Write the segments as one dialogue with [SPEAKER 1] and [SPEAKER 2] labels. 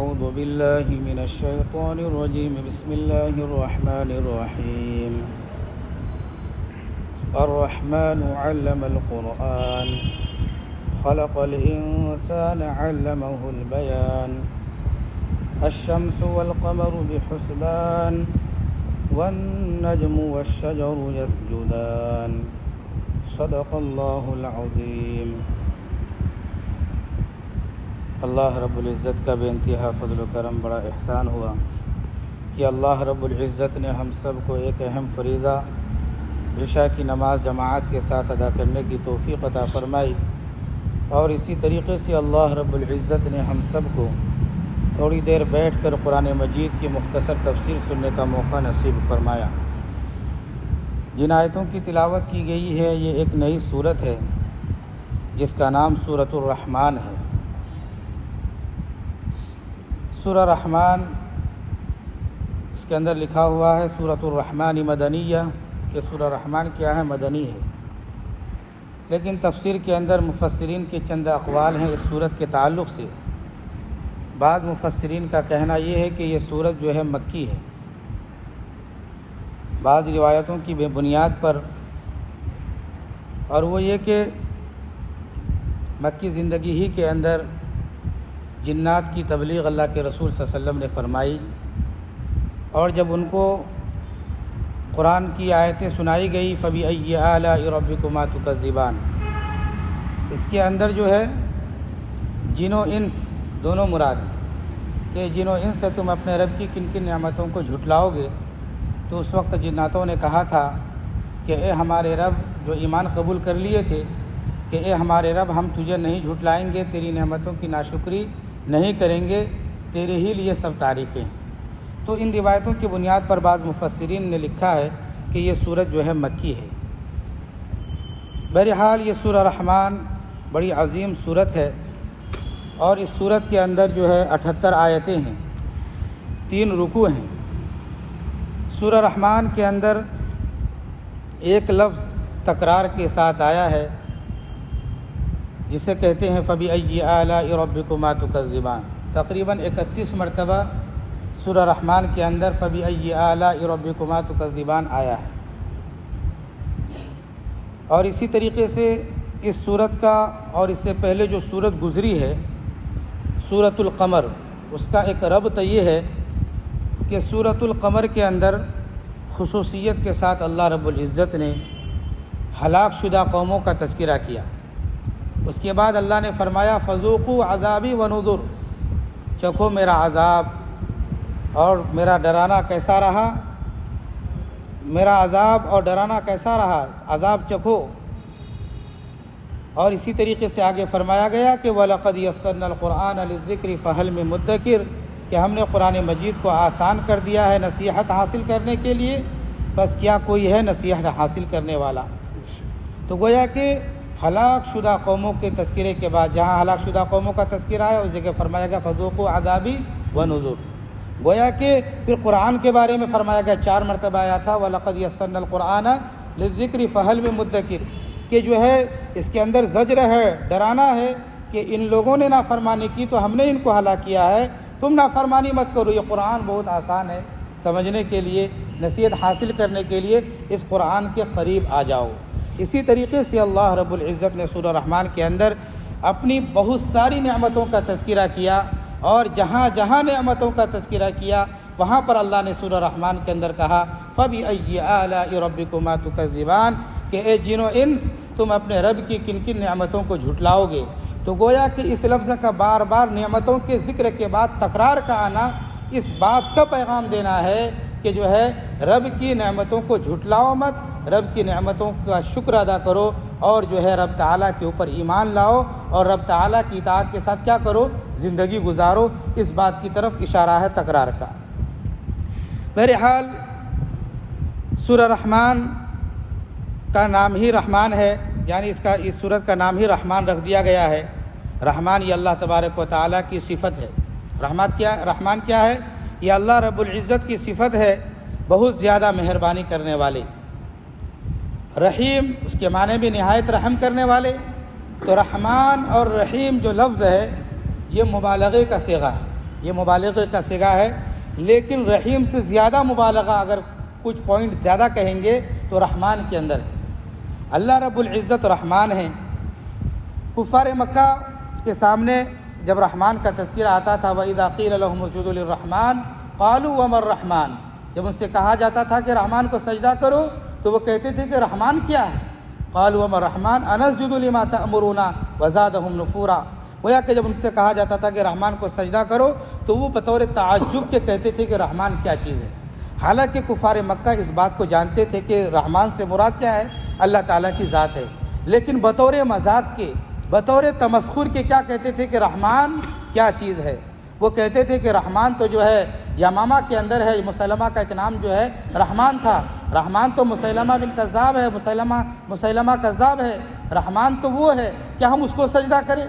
[SPEAKER 1] أعوذ بالله من الشيطان الرجيم بسم الله الرحمن الرحيم الرحمن علم القرآن خلق الإنسان علمه البيان الشمس والقمر بحسبان والنجم والشجر يسجدان صدق الله العظيم۔ اللہ رب العزت کا بے انتہا فضل و کرم، بڑا احسان ہوا کہ اللہ رب العزت نے ہم سب کو ایک اہم فریضہ عشاء کی نماز جماعت کے ساتھ ادا کرنے کی توفیق عطا فرمائی، اور اسی طریقے سے اللہ رب العزت نے ہم سب کو تھوڑی دیر بیٹھ کر قرآن مجید کی مختصر تفسیر سننے کا موقع نصیب فرمایا۔ جن آیتوں کی تلاوت کی گئی ہے یہ ایک نئی سورت ہے جس کا نام سورۃ الرحمن ہے۔ سورہ رحمان، اس کے اندر لکھا ہوا ہے سورۃ الرحمن مدنیہ، کہ سورہ رحمان کیا ہے؟ مدنی ہے، لیکن تفسیر کے اندر مفسرین کے چند اقوال ہیں اس سورت کے تعلق سے۔ بعض مفسرین کا کہنا یہ ہے کہ یہ سورت جو ہے مکی ہے، بعض روایتوں کی بنیاد پر، اور وہ یہ کہ مکی زندگی ہی کے اندر جنات کی تبلیغ اللہ کے رسول صلی اللہ علیہ وسلم نے فرمائی، اور جب ان کو قرآن کی آیتیں سنائی گئی فَبِأَيِّ آلَاءِ رَبِّكُمَا تُكَذِّبَانِ، اس کے اندر جو ہے جن و انس دونوں مراد ہیں کہ جن و انس سے تم اپنے رب کی کن کن نعمتوں کو جھٹلاؤ گے۔ تو اس وقت جناتوں نے کہا تھا کہ اے ہمارے رب، جو ایمان قبول کر لیے تھے، کہ اے ہمارے رب ہم تجھے نہیں جھٹلائیں گے، تیری نعمتوں کی ناشکری نہیں کریں گے، تیرے ہی لیے سب تعریفیں۔ تو ان روایتوں کی بنیاد پر بعض مفسرین نے لکھا ہے کہ یہ سورت جو ہے مکی ہے۔ بہرحال یہ سورہ رحمان بڑی عظیم سورت ہے، اور اس سورت کے اندر جو ہے 78 آیتیں ہیں، 3 رکوع ہیں۔ سورہ رحمان کے اندر ایک لفظ تکرار کے ساتھ آیا ہے جسے کہتے ہیں فَبِأَيِّ آلَاءِ رَبِّكُمَا تُكَذِّبَانِ۔ تقریباً 31 مرتبہ سورہ رحمان کے اندر فَبِأَيِّ آلَاءِ رَبِّكُمَا تُكَذِّبَانِ آیا ہے، اور اسی طریقے سے اس سورت کا اور اس سے پہلے جو سورت گزری ہے سورۃ القمر، اس کا ایک ربط یہ ہے کہ سورۃ القمر کے اندر خصوصیت کے ساتھ اللہ رب العزت نے ہلاک شدہ قوموں کا تذکرہ کیا۔ اس کے بعد اللہ نے فرمایا فذوقوا عذابی ونذر، چکھو میرا عذاب اور میرا ڈرانا کیسا رہا، میرا عذاب اور ڈرانا کیسا رہا، عذاب چکھو۔ اور اسی طریقے سے آگے فرمایا گیا کہ وَلَقَدْ يَسَّرْنَا الْقُرْآنَ لِلذِّكْرِ فَهَلْ مِن مُدَّكِرٍ، کہ ہم نے قرآن مجید کو آسان کر دیا ہے نصیحت حاصل کرنے کے لیے، بس کیا کوئی ہے نصیحت حاصل کرنے والا۔ تو گویا کہ ہلاک شدہ قوموں کے تذکرے کے بعد جہاں ہلاک شدہ قوموں کا تذکرہ ہے اس جگہ فرمایا گیا فذوقوا عذابی ونذر۔ گویا کہ پھر قرآن کے بارے میں فرمایا گیا 4 مرتبہ آیا تھا وَلَقَدْ يَسَّرْنَا الْقُرْآنَ لِلذِّكْرِ فَهَلْ مِن مُدَّكِرٍ، کہ جو ہے اس کے اندر زجر ہے، ڈرانا ہے کہ ان لوگوں نے نافرمانی کی تو ہم نے ان کو ہلاک کیا ہے، تم نافرمانی مت کرو۔ یہ قرآن بہت آسان ہے سمجھنے کے لیے، نصیحت حاصل کرنے کے لیے اس قرآن کے قریب آ جاؤ۔ اسی طریقے سے اللہ رب العزت نے سورہ رحمان کے اندر اپنی بہت ساری نعمتوں کا تذکرہ کیا، اور جہاں جہاں نعمتوں کا تذکرہ کیا وہاں پر اللہ نے سورہ رحمان کے اندر کہا فَبِأَيِّ آلَاءِ رَبِّكُمَا تُكَذِّبَانِ، کہ اے جن و انس تم اپنے رب کی کن کن نعمتوں کو جھٹلاؤ گے۔ تو گویا کہ اس لفظ کا بار بار نعمتوں کے ذکر کے بعد تکرار کا آنا اس بات کا پیغام دینا ہے کہ جو ہے رب کی نعمتوں کو جھٹلاؤ مت، رب کی نعمتوں کا شکر ادا کرو، اور جو ہے رب تعالیٰ کے اوپر ایمان لاؤ، اور رب تعالیٰ کی اطاعت کے ساتھ کیا کرو؟ زندگی گزارو۔ اس بات کی طرف اشارہ ہے تکرار کا۔ بہرحال سورہ رحمان کا نام ہی رحمان ہے، یعنی اس سورت کا نام ہی رحمان رکھ دیا گیا ہے۔ رحمان یہ اللہ تبارک و تعالیٰ کی صفت ہے۔ رحمان کیا ہے؟ یہ اللہ رب العزت کی صفت ہے، بہت زیادہ مہربانی کرنے والے۔ رحیم اس کے معنی بھی نہایت رحم کرنے والے۔ تو رحمان اور رحیم جو لفظ ہے یہ مبالغے کا صیغہ ہے، یہ مبالغے کا صیغہ ہے، لیکن رحیم سے زیادہ مبالغہ اگر کچھ پوائنٹ زیادہ کہیں گے تو رحمان کے اندر ہے۔ اللہ رب العزت رحمان ہیں۔ کفار مکہ کے سامنے جب رحمان کا تذکرہ آتا تھا وَإِذَا قِيلَ لَهُمُ اسْجُدُوا لِلرَّحْمَنِ قَالُوا وَمَا الرَّحْمَنُ، جب ان سے کہا جاتا تھا کہ رحمان کو سجدہ کرو تو وہ کہتے تھے کہ رحمان کیا ہے؟ قَالُوا وَمَا الرَّحْمَنُ أَنَسْجُدُ لِمَا تَأْمُرُونَ وَزَادَهُمْ نُفُورًا، گویا کہ جب ان سے کہا جاتا تھا کہ رحمان کو سجدہ کرو تو وہ بطور تعجب کے کہتے تھے کہ رحمان کیا چیز ہے، حالانکہ کفار مکہ اس بات کو جانتے تھے کہ رحمان سے مراد کیا ہے؟ اللہ تعالیٰ کی ذات ہے، لیکن بطور مذاق کے، بطور تمسخر کے کیا کہتے تھے کہ رحمان کیا چیز ہے؟ وہ کہتے تھے کہ رحمان تو جو ہے یمامہ کے اندر ہے، مسیلمہ کا ایک نام جو ہے رحمان تھا، رحمان تو مسیلمہ بن کذاب ہے، مسیلمہ کذاب ہے، رحمان تو وہ ہے، کیا ہم اس کو سجدہ کریں؟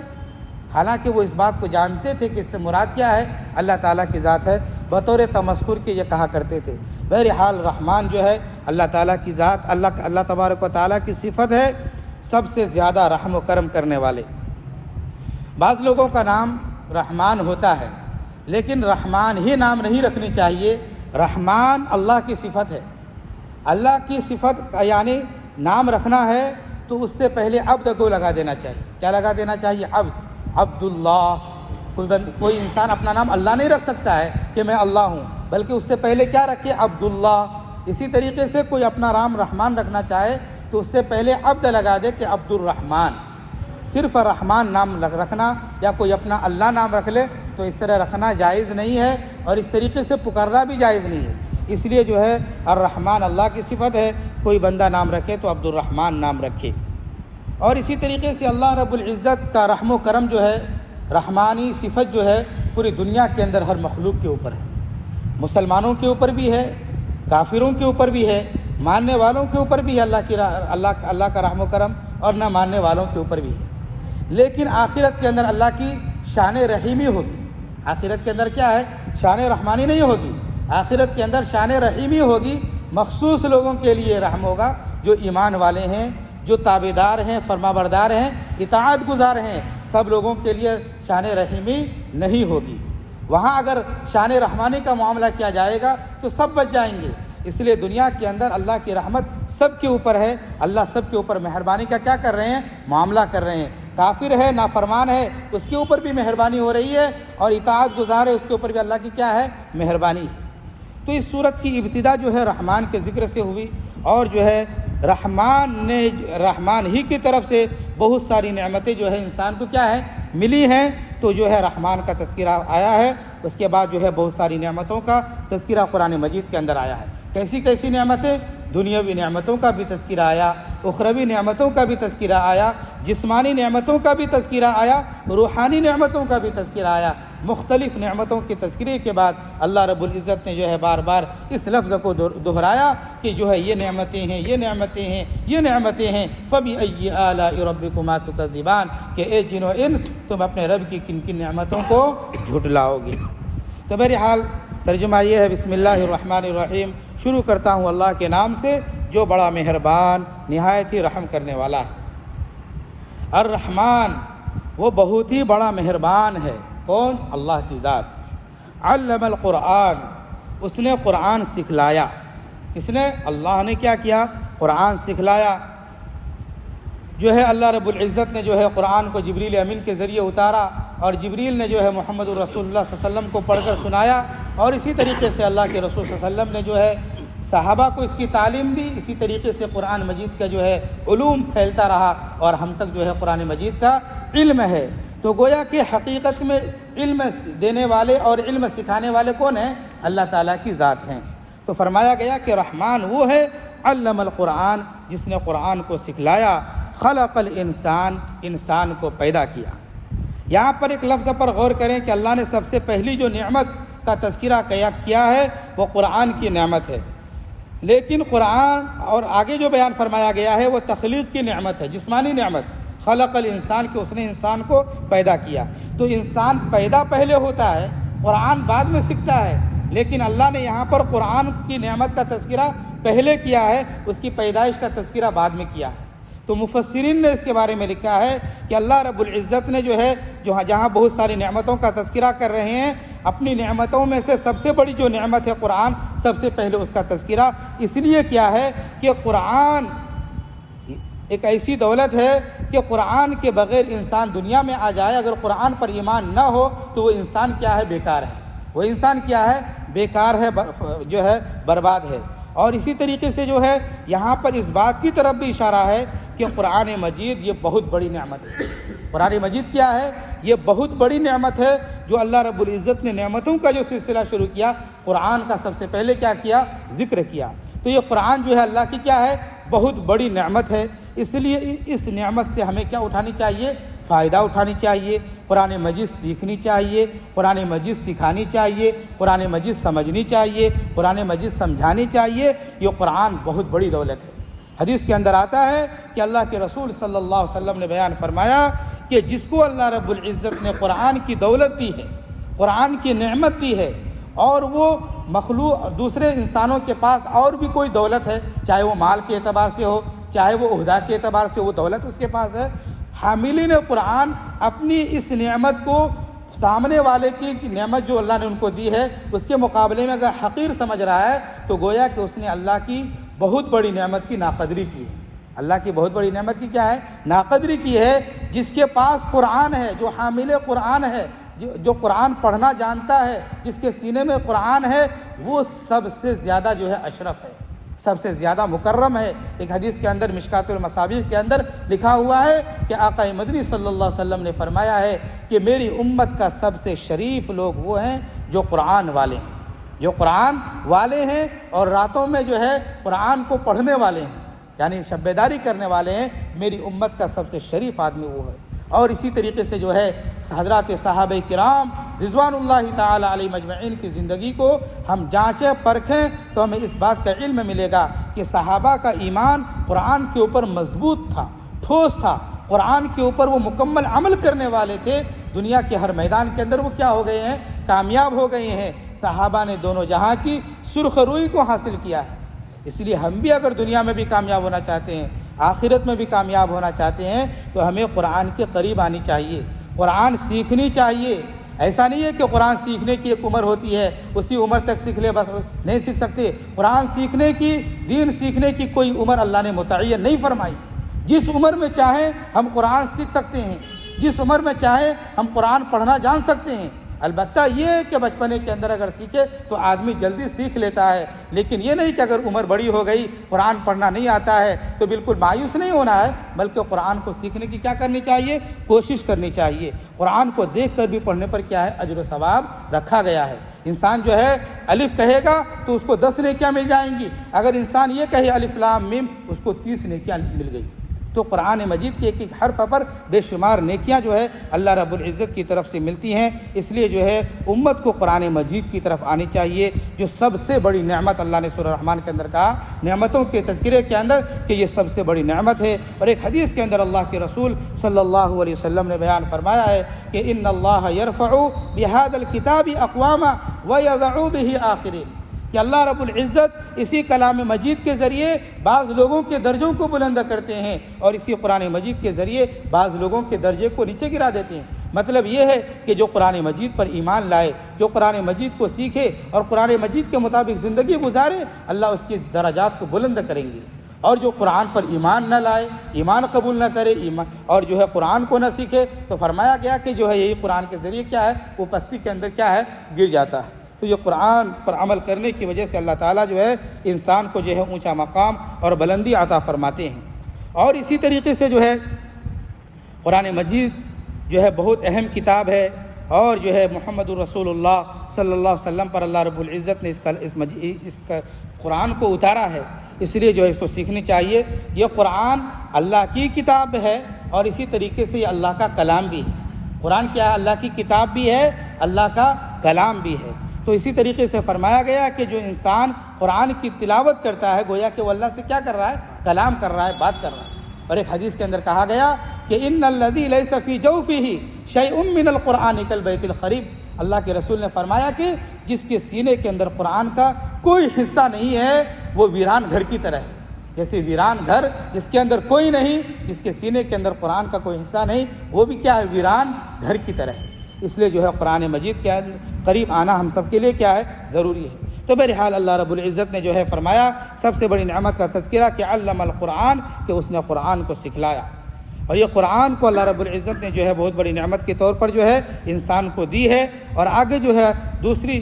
[SPEAKER 1] حالانکہ وہ اس بات کو جانتے تھے کہ اس سے مراد کیا ہے؟ اللہ تعالیٰ کی ذات ہے، بطور تمسخر کے یہ کہا کرتے تھے۔ بہرحال رحمان جو ہے اللہ تعالیٰ کی ذات، اللہ تبارک و تعالیٰ کی صفت ہے، سب سے زیادہ رحم و کرم کرنے والے۔ بعض لوگوں کا نام رحمان ہوتا ہے، لیکن رحمان ہی نام نہیں رکھنی چاہیے، رحمان اللہ کی صفت ہے۔ اللہ کی صفت یعنی نام رکھنا ہے تو اس سے پہلے عبد کو لگا دینا چاہیے۔ کیا لگا دینا چاہیے؟ عبداللہ۔ کوئی انسان اپنا نام اللہ نہیں رکھ سکتا ہے کہ میں اللہ ہوں، بلکہ اس سے پہلے کیا رکھے؟ عبداللہ۔ اسی طریقے سے کوئی اپنا نام رحمان رکھنا چاہے تو اس سے پہلے عبد لگا دے کہ عبد الرحمن۔ صرف رحمان نام رکھنا یا کوئی اپنا اللہ نام رکھ لے تو اس طرح رکھنا جائز نہیں ہے، اور اس طریقے سے پکارنا بھی جائز نہیں ہے۔ اس لیے جو ہے الرحمن اللہ کی صفت ہے، کوئی بندہ نام رکھے تو عبد الرحمن نام رکھے۔ اور اسی طریقے سے اللہ رب العزت کا رحم و کرم جو ہے، رحمانی صفت جو ہے پوری دنیا کے اندر ہر مخلوق کے اوپر ہے، مسلمانوں کے اوپر بھی ہے، کافروں کے اوپر بھی ہے، ماننے والوں کے اوپر بھی ہے اللہ کا رحم و کرم، اور نہ ماننے والوں کے اوپر بھی ہے۔ لیکن آخرت کے اندر اللہ کی شان رحیمی ہوگی۔ آخرت کے اندر کیا ہے؟ شان رحمانی نہیں ہوگی، آخرت کے اندر شان رحیمی ہوگی، مخصوص لوگوں کے لیے رحم ہوگا، جو ایمان والے ہیں، جو تابعدار ہیں، فرمانبردار ہیں، اطاعت گزار ہیں، سب لوگوں کے لیے شان رحیمی نہیں ہوگی۔ وہاں اگر شان رحمانی کا معاملہ کیا جائے گا تو سب بچ جائیں گے۔ اس لیے دنیا کے اندر اللہ کی رحمت سب کے اوپر ہے، اللہ سب کے اوپر مہربانی کا کیا کر رہے ہیں؟ معاملہ کر رہے ہیں۔ کافر ہے، نافرمان ہے، اس کے اوپر بھی مہربانی ہو رہی ہے، اور اطاعت گزار ہے، اس کے اوپر بھی اللہ کی کیا ہے؟ مہربانی ہے۔ تو اس صورت کی ابتدا جو ہے رحمان کے ذکر سے ہوئی، اور جو ہے رحمان ہی کی طرف سے بہت ساری نعمتیں جو ہے انسان کو کیا ہے؟ ملی ہیں، تو جو ہے رحمان کا تذکرہ آیا ہے۔ اس کے بعد جو ہے بہت ساری نعمتوں کا تذکرہ قرآن مجید کے اندر آیا ہے۔ کیسی کیسی نعمتیں؟ دنیاوی نعمتوں کا بھی تذکرہ آیا، اخروی نعمتوں کا بھی تذکرہ آیا، جسمانی نعمتوں کا بھی تذکرہ آیا، روحانی نعمتوں کا بھی تذکرہ آیا۔ مختلف نعمتوں کے تذکرے کے بعد اللہ رب العزت نے جو ہے بار بار اس لفظ کو دہرایا کہ جو ہے یہ نعمتیں ہیں، یہ نعمتیں ہیں، یہ نعمتیں ہیں۔ فَبِأَيِّ آلَاءِ رَبِّكُمَا تُكَذِّبَانِ، کہ اے جن و انس تم اپنے رب کی کن کن نعمتوں کو جھٹلاؤ گے۔ تو بہرحال ترجمہ یہ ہے، بسم اللہ الرحمن الرحیم، شروع کرتا ہوں اللہ کے نام سے جو بڑا مہربان نہایت ہی رحم کرنے والا ہے۔ الرحمن، وہ بہت ہی بڑا مہربان ہے۔ کون؟ اللہ کی ذات۔ علم القرآن، اس نے قرآن سکھلایا۔ اس نے، اللہ نے کیا کیا؟ قرآن سکھلایا۔ جو ہے اللہ رب العزت نے جو ہے قرآن کو جبریل امین کے ذریعے اتارا، اور جبریل نے جو ہے محمد الرسول اللہ صلی اللہ علیہ وسلم کو پڑھ کر سنایا، اور اسی طریقے سے اللہ کے رسول صلی اللہ علیہ وسلم نے جو ہے صحابہ کو اس کی تعلیم دی۔ اسی طریقے سے قرآن مجید کا جو ہے علوم پھیلتا رہا، اور ہم تک جو ہے قرآن مجید کا علم ہے۔ تو گویا کہ حقیقت میں علم دینے والے اور علم سکھانے والے کون ہیں؟ اللہ تعالیٰ کی ذات ہیں۔ تو فرمایا گیا کہ رحمان وہ ہے، علم القرآن، جس نے قرآن کو سکھلایا، خلق الانسان، انسان کو پیدا کیا۔ یہاں پر ایک لفظ پر غور کریں کہ اللہ نے سب سے پہلی جو نعمت کا تذکرہ کیا ہے وہ قرآن کی نعمت ہے، لیکن قرآن اور آگے جو بیان فرمایا گیا ہے وہ تخلیق کی نعمت ہے، جسمانی نعمت، خلق الانسان، کہ اس نے انسان کو پیدا کیا۔ تو انسان پیدا پہلے ہوتا ہے، قرآن بعد میں سیکھتا ہے، لیکن اللہ نے یہاں پر قرآن کی نعمت کا تذکرہ پہلے کیا ہے، اس کی پیدائش کا تذکرہ بعد میں کیا ہے۔ تو مفسرین نے اس کے بارے میں لکھا ہے کہ اللہ رب العزت نے جو ہے جہاں بہت ساری نعمتوں کا تذکرہ کر رہے ہیں، اپنی نعمتوں میں سے سب سے بڑی جو نعمت ہے قرآن، سب سے پہلے اس کا تذکرہ اس لیے کیا ہے کہ قرآن ایک ایسی دولت ہے کہ قرآن کے بغیر انسان دنیا میں آ جائے، اگر قرآن پر ایمان نہ ہو تو وہ انسان کیا ہے؟ بیکار ہے۔ وہ انسان کیا ہے؟ بیکار ہے، جو ہے برباد ہے۔ اور اسی طریقے سے جو ہے یہاں پر اس بات کی طرف بھی اشارہ ہے کہ قرآن مجید یہ بہت بڑی نعمت ہے۔ قرآن مجید کیا ہے؟ یہ بہت بڑی نعمت ہے جو اللہ رب العزت نے نعمتوں کا جو سلسلہ شروع کیا، قرآن کا سب سے پہلے کیا کیا؟ ذکر کیا۔ تو یہ قرآن جو ہے اللہ کی کیا ہے؟ بہت بڑی نعمت ہے۔ اس لیے اس نعمت سے ہمیں کیا اٹھانی چاہیے؟ فائدہ اٹھانی چاہیے، قرآن مجید سیکھنی چاہیے، قرآن مجید سکھانی چاہیے، قرآن مجید سمجھنی چاہیے، قرآن مجید سمجھانی چاہیے۔ یہ قرآن بہت بڑی دولت ہے۔ حدیث کے اندر آتا ہے کہ اللہ کے رسول صلی اللہ علیہ وسلم نے بیان فرمایا کہ جس کو اللہ رب العزت نے قرآن کی دولت دی ہے، قرآن کی نعمت دی ہے، اور وہ مخلوق دوسرے انسانوں کے پاس اور بھی کوئی دولت ہے، چاہے وہ مال کے اعتبار سے ہو، چاہے وہ عہدہ کے اعتبار سے وہ دولت اس کے پاس ہے، حاملین قرآن اپنی اس نعمت کو سامنے والے کی نعمت جو اللہ نے ان کو دی ہے اس کے مقابلے میں اگر حقیر سمجھ رہا ہے تو گویا کہ اس نے اللہ کی بہت بڑی نعمت کی ناقدری کی ہے۔ اللہ کی بہت بڑی نعمت کی کیا ہے؟ ناقدری کی ہے۔ جس کے پاس قرآن ہے، جو حامل قرآن ہے، جو قرآن پڑھنا جانتا ہے، جس کے سینے میں قرآن ہے، وہ سب سے زیادہ جو ہے اشرف ہے، سب سے زیادہ مکرم ہے۔ ایک حدیث کے اندر مشکات المصابیح کے اندر لکھا ہوا ہے کہ آقا مدنی صلی اللہ علیہ وسلم نے فرمایا ہے کہ میری امت کا سب سے شریف لوگ وہ ہیں جو قرآن والے ہیں، جو قرآن والے ہیں اور راتوں میں جو ہے قرآن کو پڑھنے والے ہیں، یعنی شب بیداری کرنے والے ہیں۔ میری امت کا سب سے شریف آدمی وہ ہے۔ اور اسی طریقے سے جو ہے حضرات صحابہ کرام رضوان اللہ تعالی علیہ مجمعین کی زندگی کو ہم جانچیں پرکھیں تو ہمیں اس بات کا علم ملے گا کہ صحابہ کا ایمان قرآن کے اوپر مضبوط تھا، ٹھوس تھا، قرآن کے اوپر وہ مکمل عمل کرنے والے تھے۔ دنیا کے ہر میدان کے اندر وہ کیا ہو گئے ہیں؟ کامیاب ہو گئے ہیں۔ صحابہ نے دونوں جہاں کی سرخ روئی کو حاصل کیا ہے۔ اس لیے ہم بھی اگر دنیا میں بھی کامیاب ہونا چاہتے ہیں، آخرت میں بھی کامیاب ہونا چاہتے ہیں، تو ہمیں قرآن کے قریب آنی چاہیے، قرآن سیکھنی چاہیے۔ ایسا نہیں ہے کہ قرآن سیکھنے کی ایک عمر ہوتی ہے، اسی عمر تک سیکھ لے، بس نہیں سیکھ سکتے۔ قرآن سیکھنے کی، دین سیکھنے کی کوئی عمر اللہ نے متعین نہیں فرمائی۔ جس عمر میں چاہیں ہم قرآن سیکھ سکتے ہیں، جس عمر میں چاہیں ہم قرآن پڑھنا جان سکتے ہیں۔ البتہ یہ کہ بچپنے کے اندر اگر سیکھے تو آدمی جلدی سیکھ لیتا ہے، لیکن یہ نہیں کہ اگر عمر بڑی ہو گئی قرآن پڑھنا نہیں آتا ہے تو بالکل مایوس نہیں ہونا ہے، بلکہ قرآن کو سیکھنے کی کیا کرنی چاہیے؟ کوشش کرنی چاہیے۔ قرآن کو دیکھ کر بھی پڑھنے پر کیا ہے؟ اجر و ثواب رکھا گیا ہے۔ انسان جو ہے الف کہے گا تو اس کو 10 نیکیاں مل جائیں گی، اگر انسان یہ کہے الف لام میم اس کو 30 نیکیاں مل گئی۔ تو قرآن مجید کے ایک ایک حرف پر بے شمار نیکیاں جو ہے اللہ رب العزت کی طرف سے ملتی ہیں۔ اس لیے جو ہے امت کو قرآن مجید کی طرف آنی چاہیے، جو سب سے بڑی نعمت اللہ نے سورہ رحمان کے اندر کہا، نعمتوں کے تذکرے کے اندر کہ یہ سب سے بڑی نعمت ہے۔ اور ایک حدیث کے اندر اللہ کے رسول صلی اللہ علیہ وسلم نے بیان فرمایا ہے کہ ان اللہ یرفع بہذا الکتاب اقواما ویضع بہ آخرین، کہ اللہ رب العزت اسی کلام مجید کے ذریعے بعض لوگوں کے درجوں کو بلند کرتے ہیں اور اسی قرآن مجید کے ذریعے بعض لوگوں کے درجے کو نیچے گرا دیتے ہیں۔ مطلب یہ ہے کہ جو قرآن مجید پر ایمان لائے، جو قرآن مجید کو سیکھے اور قرآن مجید کے مطابق زندگی گزارے، اللہ اس کی درجات کو بلند کریں گے۔ اور جو قرآن پر ایمان نہ لائے، ایمان قبول نہ کرے، اور جو ہے قرآن کو نہ سیکھے، تو فرمایا گیا کہ جو ہے یہی قرآن کے ذریعے کیا ہے؟ وہ پستی کے اندر کیا ہے؟ گر جاتا ہے۔ تو یہ قرآن پر عمل کرنے کی وجہ سے اللہ تعالیٰ جو ہے انسان کو جو ہے اونچا مقام اور بلندی عطا فرماتے ہیں۔ اور اسی طریقے سے جو ہے قرآن مجید جو ہے بہت اہم کتاب ہے، اور جو ہے محمد الرسول اللہ صلی اللہ علیہ وسلم پر اللہ رب العزت نے اس قرآن کو اتارا ہے، اس لیے جو ہے اس کو سیکھنی چاہیے۔ یہ قرآن اللہ کی کتاب ہے اور اسی طریقے سے یہ اللہ کا کلام بھی ہے۔ قرآن کیا ہے؟ اللہ کی کتاب بھی ہے، اللہ کا کلام بھی ہے۔ تو اسی طریقے سے فرمایا گیا کہ جو انسان قرآن کی تلاوت کرتا ہے گویا کہ وہ اللہ سے کیا کر رہا ہے؟ کلام کر رہا ہے، بات کر رہا ہے۔ اور ایک حدیث کے اندر کہا گیا کہ ان الذی لیس فی جوفہ شیء من القرآن کالبیت الخریب، اللہ کے رسول نے فرمایا کہ جس کے سینے کے اندر قرآن کا کوئی حصہ نہیں ہے وہ ویران گھر کی طرح ہے۔ جیسے ویران گھر جس کے اندر کوئی نہیں، جس کے سینے کے اندر قرآن کا کوئی حصہ نہیں، وہ بھی کیا ہے، ویران گھر کی طرح ہے۔ اس لیے جو ہے قرآن مجید کے قریب آنا ہم سب کے لیے کیا ہے، ضروری ہے۔ تو بہرحال اللہ رب العزت نے جو ہے فرمایا سب سے بڑی نعمت کا تذکرہ کہ علم القرآن، کہ اس نے قرآن کو سکھلایا۔ اور یہ قرآن کو اللہ رب العزت نے جو ہے بہت بڑی نعمت کے طور پر جو ہے انسان کو دی ہے۔ اور آگے جو ہے دوسری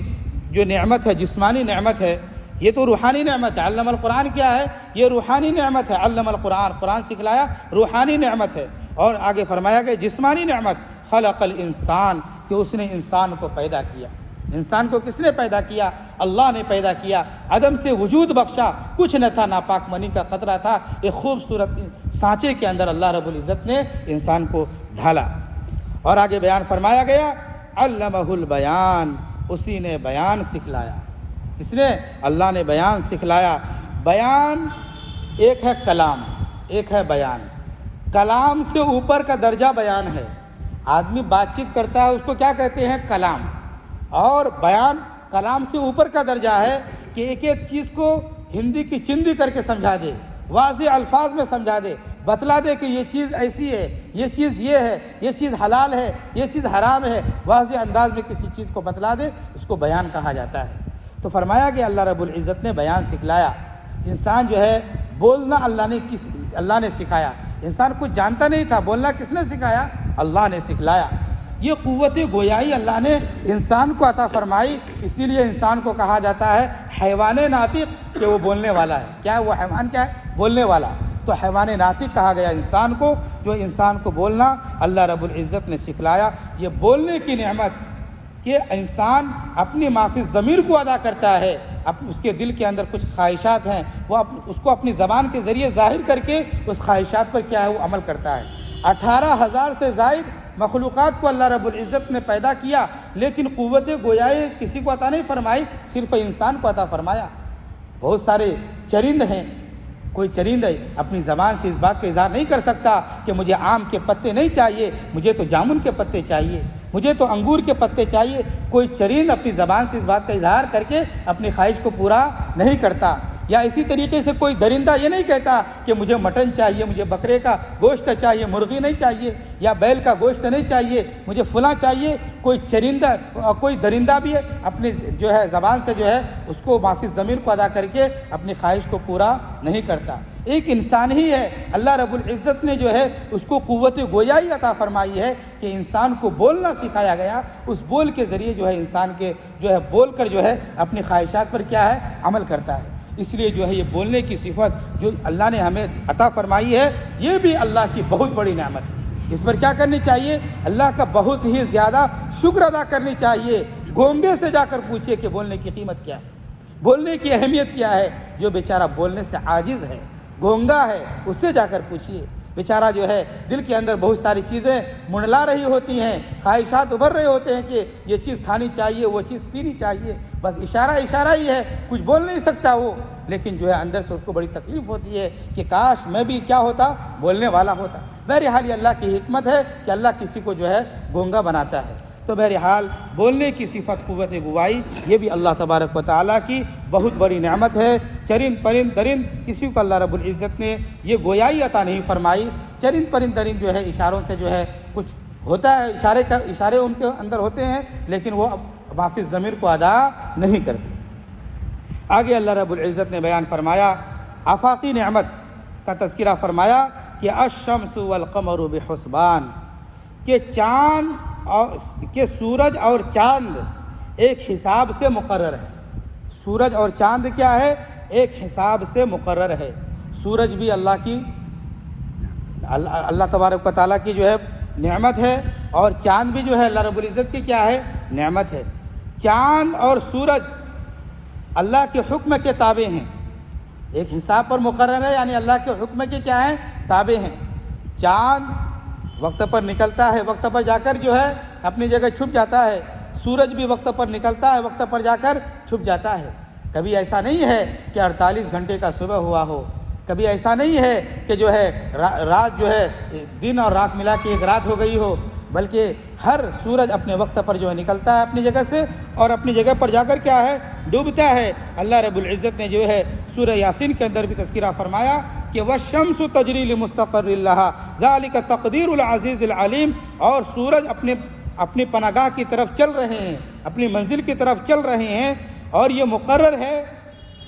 [SPEAKER 1] جو نعمت ہے، جسمانی نعمت ہے، یہ تو روحانی نعمت ہے۔ علم القرآن کیا ہے، یہ روحانی نعمت ہے۔ علم القرآن، قرآن سکھلایا، روحانی نعمت ہے۔ اور آگے فرمایا کہ جسمانی نعمت خلق الانسان، کہ اس نے انسان کو پیدا کیا۔ انسان کو کس نے پیدا کیا؟ اللہ نے پیدا کیا، عدم سے وجود بخشا، کچھ نہ تھا، ناپاک منی کا قطرہ تھا، ایک خوبصورت سانچے کے اندر اللہ رب العزت نے انسان کو ڈھالا۔ اور آگے بیان فرمایا گیا علمہ البیان، اسی نے بیان سکھلایا۔ اس نے، اللہ نے بیان سکھلایا۔ بیان ایک ہے کلام، ایک ہے بیان۔ کلام سے اوپر کا درجہ بیان ہے۔ آدمی بات چیت کرتا ہے، اس کو کیا کہتے ہیں؟ کلام۔ اور بیان کلام سے اوپر کا درجہ ہے کہ ایک ایک چیز کو ہندی کی چندی کر کے سمجھا دے، واضح الفاظ میں سمجھا دے، بتلا دے کہ یہ چیز ایسی ہے، یہ چیز یہ ہے، یہ چیز حلال ہے، یہ چیز حرام ہے، واضح انداز میں کسی چیز کو بتلا دے، اس کو بیان کہا جاتا ہے۔ تو فرمایا کہ اللہ رب العزت نے بیان سکھلایا۔ انسان جو ہے بولنا اللہ نے سکھایا۔ انسان کچھ جانتا نہیں تھا، بولنا کس نے سکھایا؟ اللہ نے سکھلایا۔ یہ قوت گویائی اللہ نے انسان کو عطا فرمائی، اسی لیے انسان کو کہا جاتا ہے حیوان ناطق، کہ وہ بولنے والا ہے۔ کیا ہے وہ حیوان؟ کیا ہے؟ بولنے والا۔ تو حیوان ناطق کہا گیا انسان کو، جو انسان کو بولنا اللہ رب العزت نے سکھلایا۔ یہ بولنے کی نعمت کہ انسان اپنی معافی ضمیر کو ادا کرتا ہے، اس کے دل کے اندر کچھ خواہشات ہیں، وہ اس کو اپنی زبان کے ذریعے ظاہر کر کے اس خواہشات پر کیا ہے، وہ عمل کرتا ہے۔ 18,000 سے زائد مخلوقات کو اللہ رب العزت نے پیدا کیا، لیکن قوت گویائی کسی کو عطا نہیں فرمائی، صرف انسان کو عطا فرمایا۔ بہت سارے چرند ہیں، کوئی چرند ہے اپنی زبان سے اس بات کا اظہار نہیں کر سکتا کہ مجھے آم کے پتے نہیں چاہیے، مجھے تو جامن کے پتے چاہیے، مجھے تو انگور کے پتے چاہیے۔ کوئی چرند اپنی زبان سے اس بات کا اظہار کر کے اپنی خواہش کو پورا نہیں کرتا۔ یا اسی طریقے سے کوئی درندہ یہ نہیں کہتا کہ مجھے مٹن چاہیے، مجھے بکرے کا گوشت چاہیے، مرغی نہیں چاہیے، یا بیل کا گوشت نہیں چاہیے، مجھے فلاں چاہیے۔ کوئی درندہ بھی اپنی جو ہے زبان سے جو ہے اس کو معافی ضمیر کو ادا کر کے اپنی خواہش کو پورا نہیں کرتا۔ ایک انسان ہی ہے، اللہ رب العزت نے جو ہے اس کو قوت گویائی عطا فرمائی ہے کہ انسان کو بولنا سکھایا گیا۔ اس بول کے ذریعے جو ہے انسان کے جو ہے بول کر جو ہے اپنی خواہشات پر کیا ہے، عمل کرتا ہے۔ اس لیے جو ہے یہ بولنے کی صفت جو اللہ نے ہمیں عطا فرمائی ہے، یہ بھی اللہ کی بہت بڑی نعمت ہے۔ اس پر کیا کرنی چاہیے؟ اللہ کا بہت ہی زیادہ شکر ادا کرنی چاہیے۔ گونگے سے جا کر پوچھیے کہ بولنے کی قیمت کیا ہے، بولنے کی اہمیت کیا ہے۔ جو بیچارہ بولنے سے عاجز ہے، گونگا ہے، اس سے جا کر پوچھیے۔ بیچارہ جو ہے دل کے اندر بہت ساری چیزیں منڈلا رہی ہوتی ہیں، خواہشات ابھر رہے ہوتے ہیں کہ یہ چیز کھانی چاہیے، وہ چیز پینی چاہیے، بس اشارہ ہی ہے، کچھ بول نہیں سکتا وہ، لیکن جو ہے اندر سے اس کو بڑی تکلیف ہوتی ہے کہ کاش میں بھی کیا ہوتا، بولنے والا ہوتا۔ بہرحال یہ اللہ کی حکمت ہے کہ اللہ کسی کو جو ہے گونگا بناتا ہے۔ تو بہرحال بولنے کی صفت قوت گوائی، یہ بھی اللہ تبارک و تعالیٰ کی بہت بڑی نعمت ہے۔ چرند پرند درند کسی کو اللہ رب العزت نے یہ گویائی عطا نہیں فرمائی۔ چرند پرند درند جو ہے اشاروں سے جو ہے کچھ ہوتا ہے، اشارے ان کے اندر ہوتے ہیں، لیکن وہ معافی ضمیر کو ادا نہیں کرتے۔ آگے اللہ رب العزت نے بیان فرمایا آفاقی نعمت کا تذکرہ فرمایا کہ الشمس والقمر بحسبان، کہ چاند اور کہ سورج اور چاند ایک حساب سے مقرر ہے۔ سورج اور چاند کیا ہے؟ ایک حساب سے مقرر ہے۔ سورج بھی اللہ تبارک و تعالیٰ کی جو ہے نعمت ہے، اور چاند بھی جو ہے اللہ رب العزت کی کیا ہے؟ نعمت ہے۔ چاند اور سورج اللہ کے حکم کے تابع ہیں، ایک حساب پر مقرر ہے، یعنی اللہ کے حکم کے کیا ہیں؟ تابع ہیں۔ چاند وقت پر نکلتا ہے، وقت پر جا کر جو ہے اپنی جگہ چھپ جاتا ہے۔ سورج بھی وقت پر نکلتا ہے، وقت پر جا کر چھپ جاتا ہے۔ کبھی ایسا نہیں ہے کہ 48 گھنٹے کا صبح ہوا ہو، کبھی ایسا نہیں ہے کہ جو ہے رات جو ہے دن اور رات ملا کے ایک رات ہو گئی ہو، بلکہ ہر سورج اپنے وقت پر جو ہے نکلتا ہے اپنی جگہ سے، اور اپنی جگہ پر جا کر کیا ہے؟ ڈوبتا ہے۔ اللہ رب العزت نے جو ہے سورہ یاسین کے اندر بھی تذکرہ فرمایا کہ والشمس تجری لمستقر لہا ذالک تقدیر العزیز العلیم، اور سورج اپنے پناہگاہ کی طرف چل رہے ہیں، اپنی منزل کی طرف چل رہے ہیں، اور یہ مقرر ہے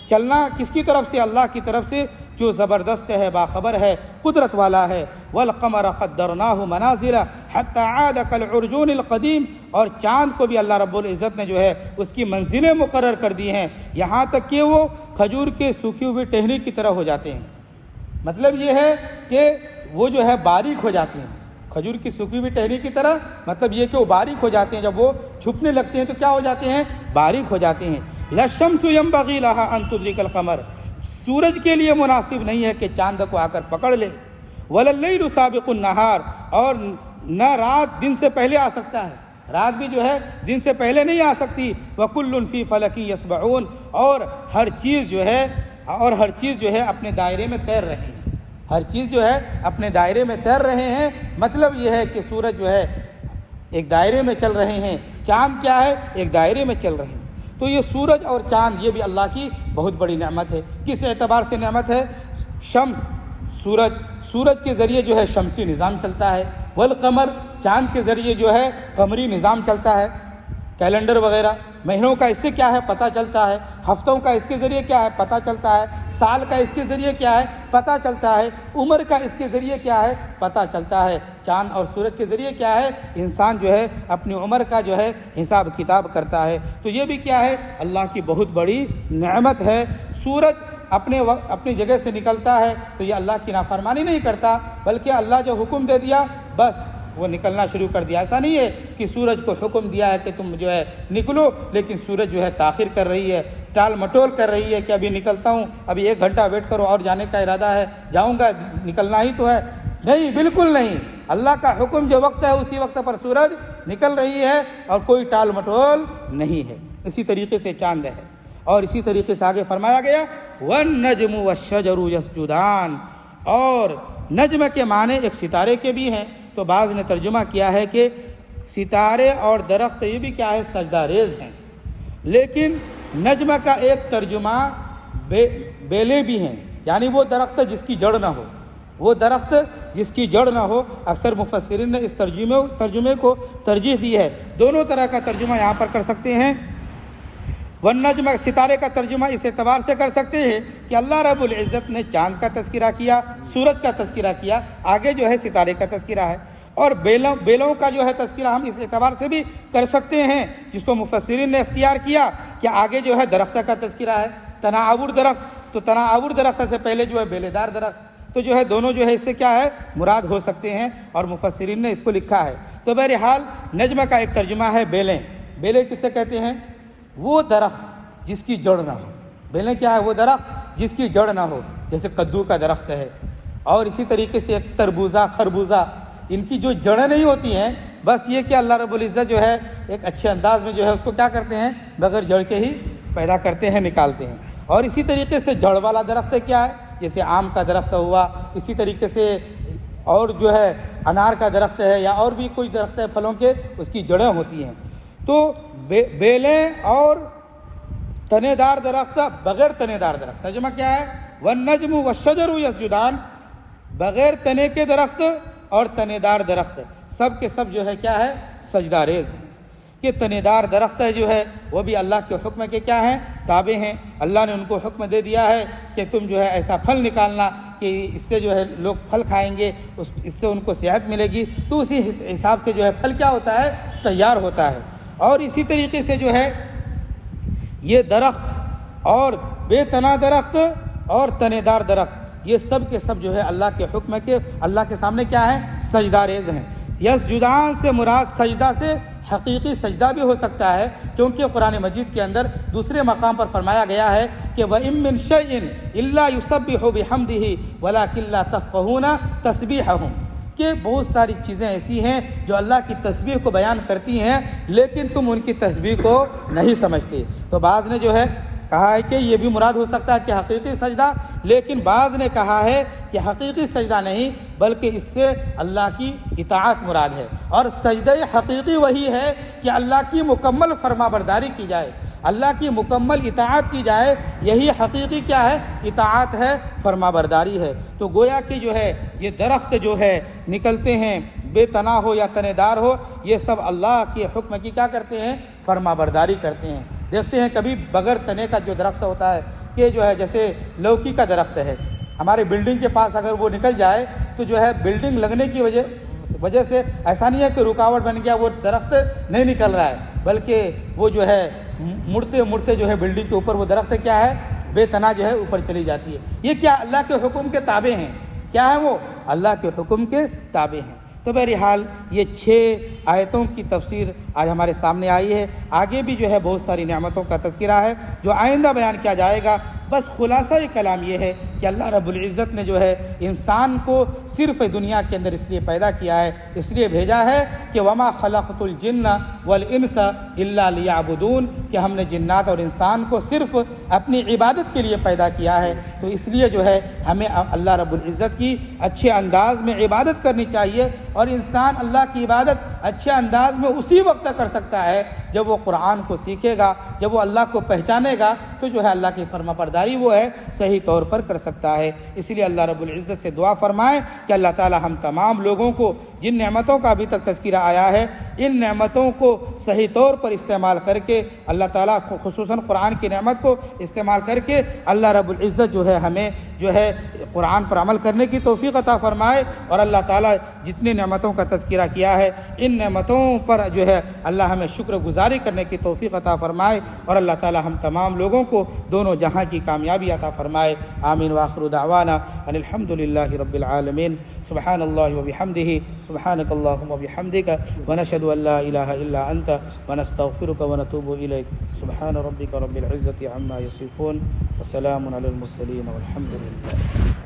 [SPEAKER 1] چلنا کس کی طرف سے؟ اللہ کی طرف سے، جو زبردست ہے، باخبر ہے، قدرت والا ہے۔ والقمر قدرناہ منازل حتی عاد کالعرجون القدیم، اور چاند کو بھی اللہ رب العزت نے جو ہے اس کی منزلیں مقرر کر دی ہیں، یہاں تک کہ وہ کھجور کے سوکھی ہوئی ٹہنی کی طرح ہو جاتے ہیں۔ مطلب یہ ہے کہ وہ جو ہے باریک ہو جاتے ہیں، کھجور کی سوکھی ہوئی ٹہنی کی طرح، مطلب یہ کہ وہ باریک ہو جاتے ہیں، جب وہ چھپنے لگتے ہیں تو کیا ہو جاتے ہیں؟ باریک ہو جاتے ہیں۔ لا الشمس ينبغي لها ان تدرك القمر، سورج کے لیے مناسب نہیں ہے کہ چاند کو آ کر پکڑ لے۔ ولا الليل سابق النهار، اور نہ رات دن سے پہلے آ سکتا ہے، رات بھی جو ہے دن سے پہلے نہیں آ سکتی۔ وكل في فلك يسبحون، اور ہر چیز جو ہے اپنے دائرے میں تیر رہی ہے، ہر چیز جو ہے اپنے دائرے میں تیر رہے ہیں۔ مطلب یہ ہے کہ سورج جو ہے ایک دائرے میں چل رہے ہیں، چاند کیا ہے؟ ایک دائرے میں چل رہے ہیں۔ تو یہ سورج اور چاند یہ بھی اللہ کی بہت بڑی نعمت ہے۔ کس اعتبار سے نعمت ہے؟ شمس، سورج کے ذریعے جو ہے شمسی نظام چلتا ہے، والقمر، چاند کے ذریعے جو ہے قمری نظام چلتا ہے، کیلنڈر وغیرہ، مہینوں کا اس سے کیا ہے پتہ چلتا ہے، ہفتوں کا اس کے ذریعے کیا ہے پتہ چلتا ہے، سال کا اس کے ذریعے کیا ہے پتہ چلتا ہے، عمر کا اس کے ذریعے کیا ہے پتہ چلتا ہے۔ چاند اور سورج کے ذریعے کیا ہے؟ انسان جو ہے اپنی عمر کا جو ہے حساب کتاب کرتا ہے۔ تو یہ بھی کیا ہے؟ اللہ کی بہت بڑی نعمت ہے۔ سورج اپنی جگہ سے نکلتا ہے تو یہ اللہ کی نافرمانی نہیں کرتا، بلکہ اللہ جو حکم دے دیا بس وہ نکلنا شروع کر دیا۔ ایسا نہیں ہے کہ سورج کو حکم دیا ہے کہ تم جو ہے نکلو، لیکن سورج جو ہے تاخیر کر رہی ہے، ٹال مٹول کر رہی ہے کہ ابھی نکلتا ہوں، ابھی 1 گھنٹہ ویٹ کرو اور جانے کا ارادہ ہے، جاؤں گا، نکلنا ہی تو ہے۔ نہیں، بالکل نہیں، اللہ کا حکم جو وقت ہے اسی وقت پر سورج نکل رہی ہے اور کوئی ٹال مٹول نہیں ہے۔ اسی طریقے سے چاند ہے، اور اسی طریقے سے آگے فرمایا گیا وَالنَّجْمُ وَالشَّجَرُ يَسْجُدَانِ، اور نجم کے معنی ایک ستارے کے بھی ہیں، تو بعض نے ترجمہ کیا ہے کہ ستارے اور درخت یہ بھی کیا ہے؟ سجدہ ریز ہیں۔ لیکن نجم کا ایک ترجمہ بیلے بھی ہیں، یعنی وہ درخت جس کی جڑ نہ ہو، وہ درخت جس کی جڑ نہ ہو۔ اکثر مفسرین نے اس ترجمے کو ترجیح دی ہے۔ دونوں طرح کا ترجمہ یہاں پر کر سکتے ہیں۔ والنجم، ستارے کا ترجمہ اس اعتبار سے کر سکتے ہیں کہ اللہ رب العزت نے چاند کا تذکرہ کیا، سورج کا تذکرہ کیا، آگے جو ہے ستارے کا تذکرہ ہے، اور بیلوں کا جو ہے تذکرہ ہم اس اعتبار سے بھی کر سکتے ہیں، جس کو مفسرین نے اختیار کیا کہ آگے جو ہے درخت کا تذکرہ ہے، تناور درخت، تو تناور درخت سے پہلے جو ہے بیلے دار درخت، تو جو ہے دونوں جو ہے اس سے کیا ہے مراد ہو سکتے ہیں، اور مفسرین نے اس کو لکھا ہے۔ تو بہرحال نجم کا ایک ترجمہ ہے بیلیں کسے کہتے ہیں؟ وہ درخت جس کی جڑ نہ ہو۔ بیلیں کیا ہے؟ وہ درخت جس کی جڑ نہ ہو، جیسے کدو کا درخت ہے، اور اسی طریقے سے ایک تربوزہ، خربوزہ، ان کی جو جڑیں نہیں ہوتی ہیں، بس یہ کہ اللہ رب العزت جو ہے ایک اچھے انداز میں جو ہے اس کو کیا کرتے ہیں؟ بغیر جڑ کے ہی پیدا کرتے ہیں، نکالتے ہیں۔ اور اسی طریقے سے جڑ والا درخت کیا ہے؟ جیسے آم کا درخت ہوا، اسی طریقے سے اور جو ہے انار کا درخت ہے، یا اور بھی کوئی درخت ہے پھلوں کے، اس کی جڑیں ہوتی ہیں۔ تو بیلیں اور تنے دار درخت، بغیر تنے دار درخت، ترجمہ کیا ہے؟ والنجم والشجر یسجدان، بغیر تنے کے درخت اور تنے دار درخت سب کے سب جو ہے کیا ہے؟ سجدہ ریز ہیں۔ کہ تنے دار درخت ہے جو ہے وہ بھی اللہ کے حکم کے کیا ہیں؟ تابع ہیں۔ اللہ نے ان کو حکم دے دیا ہے کہ تم جو ہے ایسا پھل نکالنا کہ اس سے جو ہے لوگ پھل کھائیں گے، اس سے ان کو صحت ملے گی، تو اسی حساب سے جو ہے پھل کیا ہوتا ہے؟ تیار ہوتا ہے۔ اور اسی طریقے سے جو ہے یہ درخت اور بے تنا درخت اور تنے دار درخت، یہ سب کے سب جو ہے اللہ کے حکم کے، اللہ کے سامنے کیا ہے؟ سجدہ ریز ہیں۔ یسجدان سے مراد سجدہ سے حقیقی سجدہ بھی ہو سکتا ہے، کیونکہ قرآن مجید کے اندر دوسرے مقام پر فرمایا گیا ہے کہ وَإِن مِّن شَيْءٍ إِلَّا يُسَبِّحُ بِحَمْدِهِ وَلَكِن لَّا تَفْقَهُونَ تَسْبِيحَهُمْ، کہ بہت ساری چیزیں ایسی ہیں جو اللہ کی تسبیح کو بیان کرتی ہیں، لیکن تم ان کی تسبیح کو نہیں سمجھتے۔ تو بعض نے جو ہے کہا ہے کہ یہ بھی مراد ہو سکتا ہے کہ حقیقی سجدہ، لیکن بعض نے کہا ہے کہ حقیقی سجدہ نہیں، بلکہ اس سے اللہ کی اطاعت مراد ہے، اور سجدہ حقیقی وہی ہے کہ اللہ کی مکمل فرما برداری کی جائے، اللہ کی مکمل اطاعت کی جائے، یہی حقیقی کیا ہے؟ اطاعت ہے، فرما برداری ہے۔ تو گویا کہ جو ہے یہ درخت جو ہے نکلتے ہیں، بے تنا ہو یا تنے دار ہو، یہ سب اللہ کے حکم کی کیا کرتے ہیں؟ فرما برداری کرتے ہیں۔ دیکھتے ہیں کبھی بغیر تنے کا جو درخت ہوتا ہے کہ جو ہے جیسے لوکی کا درخت ہے، ہمارے بلڈنگ کے پاس اگر وہ نکل جائے تو جو ہے بلڈنگ لگنے کی وجہ سے ایسا نہیں ہے کہ رکاوٹ بن گیا، وہ درخت نہیں نکل رہا ہے، بلکہ وہ جو ہے مڑتے مڑتے جو ہے بلڈنگ کے اوپر وہ درخت کیا ہے؟ بے تنا جو ہے اوپر چلی جاتی ہے۔ یہ کیا؟ اللہ کے حکم کے تابع ہیں۔ کیا ہے وہ؟ اللہ کے حکم کے تابع ہیں۔ تو بہرحال یہ 6 آیتوں کی تفسیر آج ہمارے سامنے آئی ہے۔ آگے بھی جو ہے بہت ساری نعمتوں کا تذکرہ ہے جو آئندہ بیان کیا جائے گا۔ بس خلاصہ کلام یہ ہے کہ اللہ رب العزت نے جو ہے انسان کو صرف دنیا کے اندر اس لیے پیدا کیا ہے، اس لیے بھیجا ہے کہ وما خلقت الجن والانس الا لیعبدون، کہ ہم نے جنات اور انسان کو صرف اپنی عبادت کے لیے پیدا کیا ہے۔ تو اس لیے جو ہے ہمیں اللہ رب العزت کی اچھے انداز میں عبادت کرنی چاہیے، اور انسان اللہ کی عبادت اچھے انداز میں اسی وقت کر سکتا ہے جب وہ قرآن کو سیکھے گا، جب وہ اللہ کو پہچانے گا، تو جو ہے اللہ کی فرما برداری وہ ہے صحیح طور پر کر سکتا ہے۔ اس لیے اللہ رب العزت سے دعا فرمائیں کہ اللہ تعالی ہم تمام لوگوں کو جن نعمتوں کا ابھی تک تذکرہ آیا ہے، ان نعمتوں کو صحیح طور پر استعمال کر کے، اللہ تعالیٰ خصوصاً قرآن کی نعمت کو استعمال کر کے اللہ رب العزت جو ہے ہمیں جو ہے قرآن پر عمل کرنے کی توفیق عطا فرمائے، اور اللہ تعالیٰ جتنی نعمتوں کا تذکرہ کیا ہے ان نعمتوں پر جو ہے اللہ ہمیں شکر گزاری کرنے کی توفیق عطا فرمائے، اور اللہ تعالیٰ ہم تمام لوگوں کو دونوں جہاں کی کامیابی عطا فرمائے۔ آمین وآخر دعوانا ان الحمد للہ رب العالمین۔ سبحان اللہ وبحمدہ، سبحانک اللہم وبحمدک، ونشہد ان لا الہ الا انت، ونستغفرک ونتوب الیک۔ سبحان ربک رب العزۃ عما یصفون، وسلام علی المرسلین والحمد للہ۔